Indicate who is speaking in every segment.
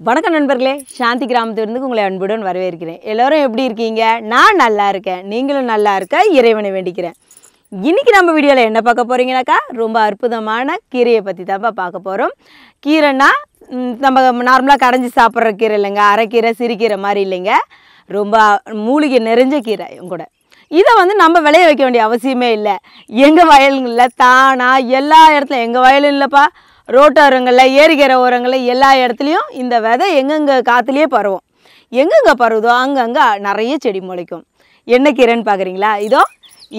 Speaker 1: வணக்கம் நண்பர்களே, சாந்தி கிராமத்திலிருந்து உங்களை அன்புடன் வரவேற்கிறேன். எல்லோரும் எப்படி இருக்கீங்க? நான் நல்லா இருக்கேன். நீங்களும் நல்லா இருக்க இறைவனை வேண்டிக்கிறேன். இன்றைக்கி நம்ம வீடியோவில் என்ன பார்க்க போகிறீங்கனாக்கா, ரொம்ப அற்புதமான கீரையை பற்றி தான்ப்பா பார்க்க போகிறோம். கீரைன்னா நம்ம நார்மலாக கடைஞ்சி சாப்பிட்ற கீரை இல்லைங்க, அரைக்கீரை சிறுகீரை மாதிரி இல்லைங்க. ரொம்ப மூலிகை நிறைஞ்ச கீரை கூட. இதை நம்ம விளைய வைக்க வேண்டிய அவசியமே இல்லை. எங்கள் வயல்களில் தானாக எல்லா இடத்துலையும், எங்கள் வயலும் இல்லைப்பா, ரோட்டோரங்களில் ஏரிக்கரை ஓரங்களில் எல்லா இடத்துலையும் இந்த விதை எங்கெங்கே காற்றுலேயே பரவும். எங்கெங்கே பரவுதோ அங்கங்கே நிறைய செடி முளைக்கும். என்ன கீரைன்னு பார்க்குறீங்களா? இதோ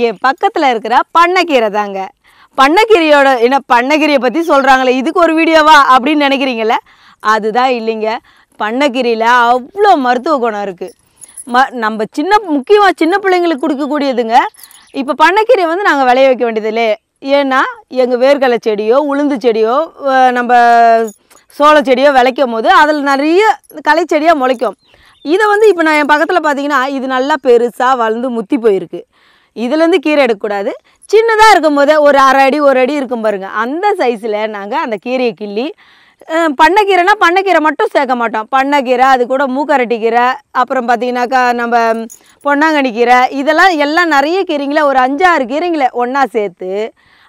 Speaker 1: என் பக்கத்தில் இருக்கிற பண்ணைக்கீரை தாங்க. பண்ணைக்கீரையோட என்ன பண்ணைக்கீரையை பற்றி சொல்கிறாங்களே, இதுக்கு ஒரு வீடியோவா அப்படின்னு நினைக்கிறீங்கள? அதுதான் இல்லைங்க. பண்ணைக்கீரையில் அவ்வளோ மருத்துவ குணம் இருக்குது. நம்ம முக்கியமாக சின்ன பிள்ளைங்களுக்கு கொடுக்கக்கூடியதுங்க. இப்போ பண்ணைக்கீரையை நாங்கள் விளைய வைக்க வேண்டியதில்லை. ஏன்னா எங்கள் வேர்க்கடலை செடியோ உளுந்து செடியோ நம்ம சோள செடியோ விளைக்கும் போது அதில் நிறைய களை செடியாக முளைக்கும். இதை இப்போ நான் என் பக்கத்தில் பார்த்தீங்கன்னா இது நல்லா பெருசாக வளர்ந்து முத்தி போயிருக்கு. இதுலேருந்து கீரை எடுக்கக்கூடாது. சின்னதாக இருக்கும் போதே ஒரு அரை அடி ஒரு அடி இருக்கும் பாருங்கள், அந்த சைஸில் நாங்கள் அந்த கீரையை கிள்ளி, பண்ணைக்கீரைனா பண்ணைக்கீரை மட்டும் சேர்க்க மாட்டோம். பண்ணைக்கீரை, அது கூட மூக்கரட்டி கீரை, அப்புறம் பார்த்திங்கனாக்கா நம்ம பொன்னாங்கண்ணி கீரை, எல்லாம் நிறைய கீரைங்களை ஒரு 5-6 கீரைங்களை ஒன்றா சேர்த்து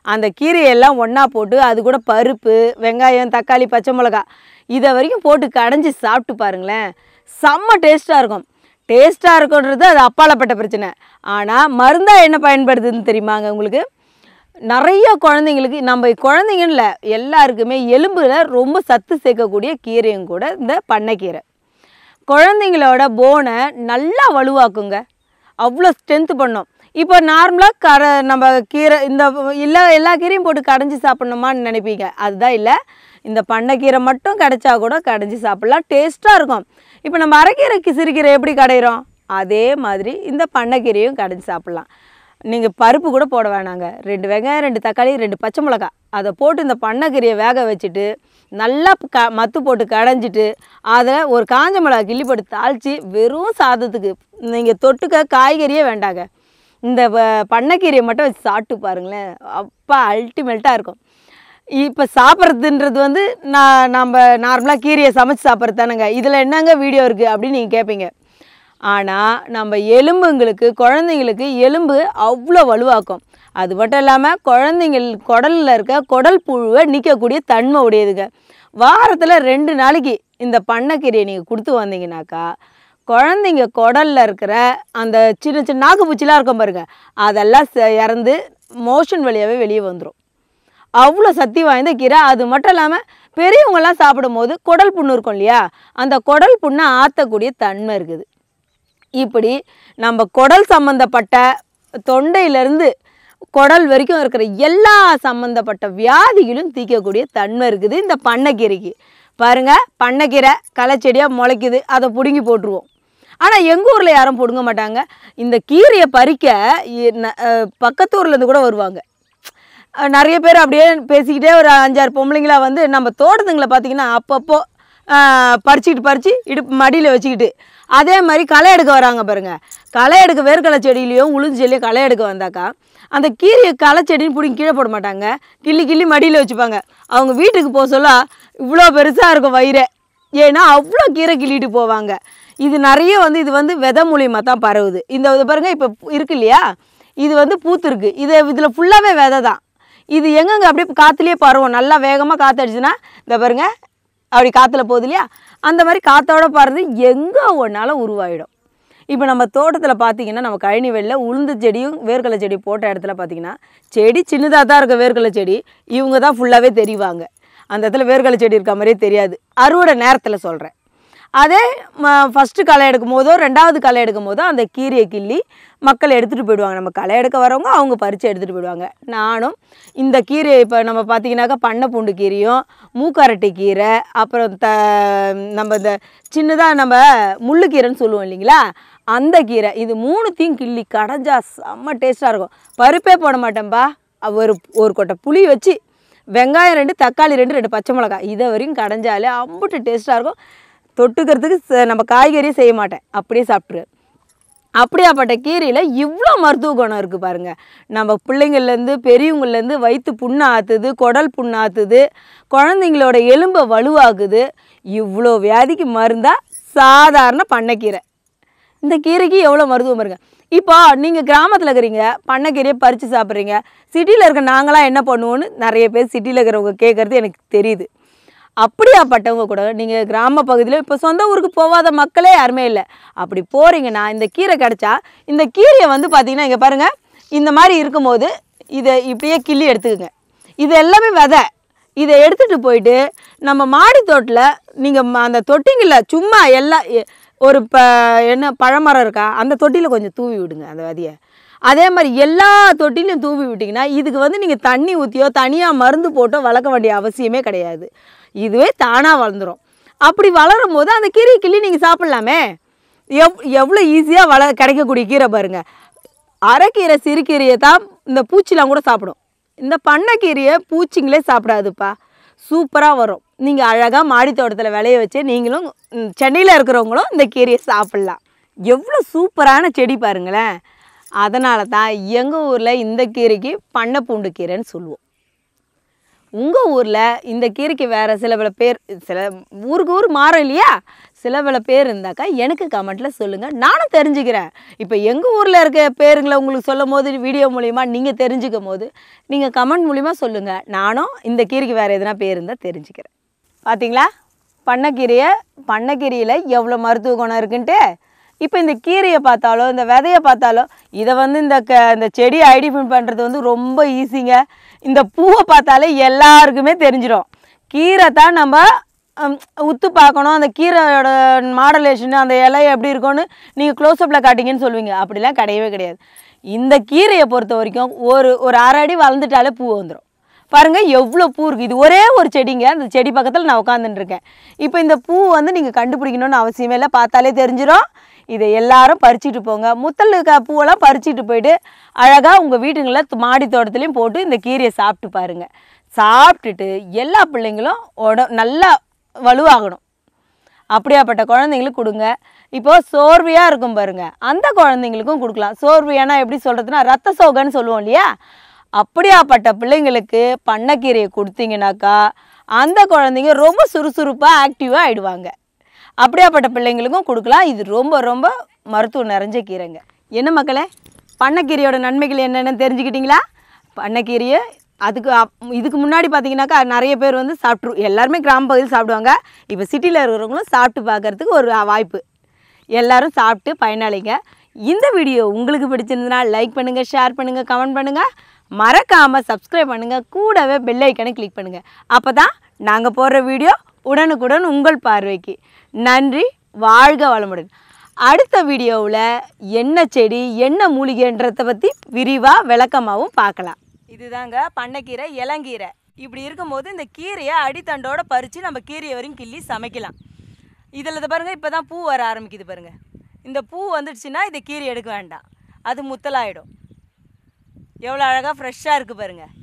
Speaker 1: அந்த கீரையெல்லாம் ஒன்றா போட்டு அது கூட பருப்பு, வெங்காயம், தக்காளி, பச்சை மிளகா இதை வரைக்கும் போட்டு கடைஞ்சி சாப்பிட்டு பாருங்களேன். செம்ம டேஸ்ட்டாக இருக்கும். டேஸ்ட்டாக இருக்குன்றது அது அப்பாலப்பட்ட பிரச்சனை. ஆனால் மருந்தாக என்ன பயன்படுதுன்னு தெரியுமாங்க உங்களுக்கு? நிறைய குழந்தைங்களுக்கு, நம்ம குழந்தைங்கன்னு இல்லை, எல்லாருக்குமே எலும்பில் ரொம்ப சத்து சேர்க்கக்கூடிய கீரையும் கூட இந்த பண்ணைக்கீரை. குழந்தைங்களோட போனை நல்லா வலுவாக்குங்க, அவ்வளோ ஸ்ட்ரென்த்து பண்ணும். இப்போ நார்மலாக நம்ம கீரை இந்த எல்லா கீரையும் போட்டு கடைஞ்சி சாப்பிட்ணுமான்னு நினைப்பீங்க. அதுதான் இல்லை. இந்த பண்ணைக்கீரை மட்டும் கிடைச்சா கூட கடைஞ்சி சாப்பிட்லாம், டேஸ்ட்டாக இருக்கும். இப்போ நம்ம அரைக்கீரைக்கு சிறுகீரை எப்படி கடையிறோம், அதே மாதிரி இந்த பண்ணைக்கீரையும் கடைஞ்சி சாப்பிட்லாம். நீங்கள் பருப்பு கூட போட வேணாங்க. 2 வெங்காயம், 2 தக்காளி, 2 பச்சை மிளகா அதை போட்டு இந்த பண்ணைக்கீரையை வேக வச்சுட்டு நல்லா மத்து போட்டு கடைஞ்சிட்டு அதை ஒரு காஞ்ச மிளகா கிள்ளி போட்டு தாளித்து வெறும் சாதத்துக்கு நீங்கள் தொட்டுக்க காய்கறியே வேண்டாங்க, இந்த பண்ணைக்கீரையை மட்டும் வச்சு சாப்பிட்டு பாருங்களேன், அப்பா அல்டிமேட்டாக இருக்கும். இப்போ சாப்பிட்றதுன்றது நம்ம நார்மலாக கீரையை சமைச்சு சாப்பிட்றது தானேங்க. இதில் என்னங்க வீடியோ இருக்குது அப்படின்னு நீங்கள் கேட்பீங்க. ஆனால் நம்ம எலும்புங்களுக்கு, குழந்தைங்களுக்கு எலும்பு அவ்வளோ வலுவாக்கும். அது மட்டும் இல்லாமல் குழந்தைங்கள் குடலில் இருக்க குடல் புழுவை நீக்கக்கூடிய தன்மை உடையதுங்க. வாரத்தில் 2 நாளைக்கு இந்த பண்ணைக்கீரையை நீங்கள் கொடுத்து வந்தீங்கன்னாக்கா, குழந்தைங்க குடலில் இருக்கிற அந்த சின்ன சின்ன நாக்குப்பூச்சிலாம் இருக்கும் பாருங்க, அதெல்லாம் இறந்து மோஷன் வழியாகவே வெளியே வந்துடும். அவ்வளோ சக்தி வாய்ந்த கீரை. அது மட்டும் இல்லாமல் பெரியவங்களாம் சாப்பிடும் போது குடல் புண்ணு இருக்கும் இல்லையா, அந்த குடல் புண்ணை ஆற்றக்கூடிய தன்மை இருக்குது. இப்படி நம்ம குடல் சம்மந்தப்பட்ட தொண்டையிலேருந்து குடல் வரைக்கும் இருக்கிற எல்லா சம்மந்தப்பட்ட வியாதிகளும் தீர்க்கக்கூடிய தன்மை இருக்குது இந்த பண்ணைக்கீரைக்கு. பாருங்கள், பண்ணைக்கீரை களைச்செடியாக முளைக்குது, அதை பிடுங்கி போட்டுருவோம். ஆனால் எங்கள் ஊரில் யாரும் பிடுங்க மாட்டாங்க. இந்த கீரையை பறிக்க பக்கத்து ஊர்லேருந்து கூட வருவாங்க. நிறைய பேர் அப்படியே பேசிக்கிட்டே ஒரு 5-6 பொம்பளைங்களாக நம்ம தோட்டத்துங்களை பார்த்திங்கன்னா அப்பப்போ பறித்து இடுப்பு மடியில் வச்சுக்கிட்டு அதே மாதிரி களை எடுக்க வராங்க பாருங்கள். களை எடுக்க வேர்க்கடலை செடியிலையும் உளுந்து செடியிலையும் களை எடுக்க வந்தாக்கா அந்த கீரையை களை செடின்னு பிடிங்கி கீழே போட மாட்டாங்க, கிள்ளி மடியில் வச்சுப்பாங்க. அவங்க வீட்டுக்கு போக சொல்ல இவ்வளோ பெருசாக இருக்கும் வயிறு, ஏன்னா அவ்வளோ கீரை கிள்ளிட்டு போவாங்க. இது நிறைய இது விதை மூலியமாக தான் பரவுது. இந்த பாருங்கள், இப்போ இருக்கு இல்லையா, இது பூத்துருக்கு, இதில் ஃபுல்லாகவே விதை தான். இது எங்கெங்கே அப்படியே காற்றுலேயே பரவும். நல்லா வேகமாக காற்று அடிச்சுன்னா இந்த பாருங்கள், அப்படி காற்றுல போகுது இல்லையா, அந்த மாதிரி காற்றோட பறந்து எங்கே ஒன்றாலும் உருவாயிடும். இப்போ நம்ம தோட்டத்தில் பார்த்திங்கன்னா, நம்ம கழனி வெளியில் உளுந்து செடியும் வேர்க்கடலை செடி போட்ட இடத்துல பார்த்திங்கன்னா, செடி சின்னதாக தான் இருக்க வேர்க்கடலை செடி, இவங்க தான் ஃபுல்லாகவே தெரிவாங்க. அந்த இடத்துல வேர்க்கடலை செடி இருக்க மாதிரியே தெரியாது. அறுவடை நேரத்தில் சொல்கிறேன். அதே ஃபஸ்ட்டு களை எடுக்கும் போதோ 2வது களை எடுக்கும் போதோ அந்த கீரையை கிள்ளி மக்கள் எடுத்துகிட்டு போயிடுவாங்க. நம்ம களை எடுக்க வரவங்க அவங்க பறித்து எடுத்துகிட்டு போயிடுவாங்க. நானும் இந்த கீரையை இப்போ நம்ம பார்த்திங்கனாக்கா பண்ணை பூண்டு கீரையும் மூக்கரட்டி கீரை, அப்புறம் நம்ம இந்த சின்னதாக நம்ம முள்ளுக்கீரைன்னு சொல்லுவோம் இல்லைங்களா, அந்த கீரை, இது 3த்தையும் கிள்ளி கடைஞ்சா செம்ம டேஸ்ட்டாக இருக்கும். பருப்பே போட மாட்டேன்பா, ஒரு கொட்டை புளி வச்சு வெங்காயம் 2, தக்காளி 2 பச்சை மிளகாய் இதை வரையும் கடைஞ்சாலே அம்புட்டு டேஸ்ட்டாக இருக்கும். தொட்டுக்கிறதுக்கு நம்ம காய்கறியே செய்ய மாட்டேன், அப்படியே சாப்பிட்ரு. அப்படியாப்பட்ட கீரையில் இவ்வளோ மருத்துவ குணம் இருக்குது பாருங்கள். நம்ம பிள்ளைங்கள்லேருந்து பெரியவங்கள்லேருந்து வயிற்று புண்ணு ஆற்றுது, குடல் புண்ணு ஆற்றுது, குழந்தைங்களோட எலும்பை வலுவாக்குது. இவ்வளோ வியாதிக்கு மருந்தாக சாதாரண பண்ணைக்கீரை. இந்த கீரைக்கு எவ்வளோ மருத்துவம் பாருங்க. இப்போ நீங்கள் கிராமத்தில் இருக்கிறீங்க, பண்ணைக்கீரையை பறித்து சாப்பிட்றீங்க. சிட்டியில் இருக்க நாங்களாம் என்ன பண்ணுவோன்னு நிறைய பேர் சிட்டியில் இருக்கிறவங்க கேட்குறது எனக்கு தெரியுது. அப்படியாப்பட்டவங்க கூட நீங்கள் கிராம பகுதியில் இப்போ சொந்த ஊருக்கு போகாத மக்களே யாருமே இல்லை. அப்படி போகிறீங்கன்னா இந்த கீரை கிடச்சா இந்த கீரையை வந்து பார்த்திங்கன்னா இங்கே பாருங்கள், இந்த மாதிரி இருக்கும்போது இதை இப்படியே கிள்ளி எடுத்துக்கோங்க. இது எல்லாமே விதை. இதை எடுத்துகிட்டு போயிட்டு நம்ம மாடி தோட்டில் நீங்கள் அந்த தொட்டிங்களில் சும்மா எல்லாம் ஒரு என்ன பழமரம் இருக்கா அந்த தொட்டியில் கொஞ்சம் தூவி விடுங்க அந்த விதையை. அதே மாதிரி எல்லா தொட்டிலையும் தூவி விட்டிங்கன்னா இதுக்கு வந்து நீங்கள் தண்ணி ஊற்றியோ தனியாக மருந்து போட்டோ வளர்க்க வேண்டிய அவசியமே கிடையாது. இதுவே தானாக வளர்ந்துடும். அப்படி வளரும் போது அந்த கீரை கிள்ளி நீங்கள் சாப்பிட்லாமே. எவ்வளோ ஈஸியாக கிடைக்கக்கூடிய கீரை பாருங்கள். அரைக்கீரை சிறுகீரையை தான் இந்த பூச்சிலாம் கூட சாப்பிடும். இந்த பண்ணைக்கீரையை பூச்சிங்களே சாப்பிடாதுப்பா, சூப்பராக வரும். நீங்கள் அழகாக மாடி தோட்டத்தில் விளைய வச்சு நீங்களும் சென்னையில் இருக்கிறவங்களும் இந்த கீரையை சாப்பிட்லாம். எவ்வளோ சூப்பரான செடி பாருங்களேன். அதனால தான் எங்கள் ஊரில் இந்த கீரைக்கு பண்ணை பூண்டு கீரைன்னு சொல்லுவோம். உங்கள் ஊரில் இந்த கீரைக்கு வேறு சில பல பேர், சில ஊருக்கு ஊர் மாறும் இல்லையா, சில பல பேர் இருந்தாக்கா எனக்கு கமெண்ட்டில் சொல்லுங்கள், நானும் தெரிஞ்சுக்கிறேன். இப்போ எங்கள் ஊரில் இருக்க பேருங்களை உங்களுக்கு சொல்லும் போது வீடியோ மூலிமா நீங்கள் தெரிஞ்சுக்கும் போது நீங்கள் கமெண்ட் மூலிமா சொல்லுங்கள், நானும் இந்த கீரைக்கு வேறு எதுனா பேர் இருந்தால் தெரிஞ்சுக்கிறேன். பார்த்தீங்களா பண்ணைக்கீரையில் எவ்வளோ மருத்துவ குணம் இருக்குன்ட்டு. இப்போ இந்த கீரையை பார்த்தாலோ இந்த விதையை பார்த்தாலோ இதை வந்து இந்த செடியை ஐடென்டிஃபை பண்ணுறது வந்து ரொம்ப ஈஸிங்க. இந்த பூவை பார்த்தாலே எல்லாருக்குமே தெரிஞ்சிடும். கீரை தான் நம்ம உத்து பார்க்கணும். அந்த கீரையோட மாடலேஷன் அந்த இலை எப்படி இருக்கும்னு நீங்கள் க்ளோஸ்அப்பில் காட்டிங்கன்னு சொல்லுவீங்க. அப்படிலாம் கிடையவே கிடையாது. இந்த கீரையை பொறுத்த வரைக்கும் ஒரு அரை அடி வளர்ந்துட்டாலே பூ வந்துடும். பாருங்கள் எவ்வளோ பூ இருக்குது. இது ஒரே ஒரு செடிங்க. அந்த செடி பக்கத்தில் நான் உட்காந்துட்டுருக்கேன். இப்போ இந்த பூ வந்து நீங்கள் கண்டுபிடிக்கணும்னு அவசியமே இல்லை, பார்த்தாலே தெரிஞ்சிடும். இதை எல்லாரும் பறிச்சுட்டு போங்க. முத்தல் பூவெல்லாம் பறிச்சுட்டு போயிட்டு அழகாக உங்கள் வீட்டுங்களில் மாடி தோட்டத்துலேயும் போட்டு இந்த கீரையை சாப்பிட்டு பாருங்கள். சாப்பிட்டுட்டு எல்லா பிள்ளைங்களும் நல்லா வலுவாகணும். அப்படியாப்பட்ட குழந்தைங்களுக்கு கொடுங்க. இப்போது சோர்வையாக இருக்கும் பாருங்கள், அந்த குழந்தைங்களுக்கும் கொடுக்கலாம். சோர்வையானா எப்படி சொல்கிறதுனா ரத்த சோகைன்னு சொல்லுவோம் இல்லையா, அப்படியாப்பட்ட பிள்ளைங்களுக்கு பண்ணைக்கீரையை கொடுத்தீங்கன்னாக்கா அந்த குழந்தைங்க ரொம்ப சுறுசுறுப்பாக ஆக்டிவாக ஆகிடுவாங்க. அப்படியாப்பட்ட பிள்ளைங்களுக்கும் கொடுக்கலாம். இது ரொம்ப ரொம்ப மருத்துவம் நிறைஞ்ச கீரைங்க. என்ன மக்களே, பண்ணைக்கீரையோட நன்மைகள் என்னென்னு தெரிஞ்சுக்கிட்டிங்களா? பண்ணைக்கீரையை இதுக்கு முன்னாடி பார்த்தீங்கன்னாக்கா நிறைய பேர் வந்து எல்லாருமே கிராம பகுதியில் சாப்பிடுவாங்க. இப்போ சிட்டியில் இருக்கிறவங்களும் சாப்பிட்டு பார்க்குறதுக்கு ஒரு வாய்ப்பு. எல்லோரும் சாப்பிட்டு பயனாளிங்க. இந்த வீடியோ உங்களுக்கு பிடிச்சிருந்ததுன்னா லைக் பண்ணுங்கள், ஷேர் பண்ணுங்கள், கமெண்ட் பண்ணுங்கள், மறக்காமல் சப்ஸ்கிரைப் பண்ணுங்கள், கூடவே பெல் ஐக்கனை கிளிக் பண்ணுங்கள். அப்போ தான் நாங்கள் போடுற வீடியோ உடனுக்குடன் உங்கள் பார்வைக்கு. நன்றி, வாழ்க வளமுடன். அடுத்த வீடியோவில் என்ன செடி என்ன மூலிகைன்றதை பற்றி விரிவாக விளக்கமாகவும் பார்க்கலாம். இதுதாங்க பண்ணைக்கீரை, இளங்கீரை. இப்படி இருக்கும்போது இந்த கீரையை அடித்தண்டோடு பறித்து நம்ம கீரையை வரையும் கிள்ளி சமைக்கலாம். இதில் பாருங்கள், இப்போ தான் பூ வர ஆரம்பிக்குது பாருங்கள். இந்த பூ வந்துடுச்சுன்னா இதை கீரை எடுக்க வேண்டாம், அது முத்தலாகிடும். எவ்வளோ அழகாக ஃப்ரெஷ்ஷாக இருக்குது பாருங்கள்.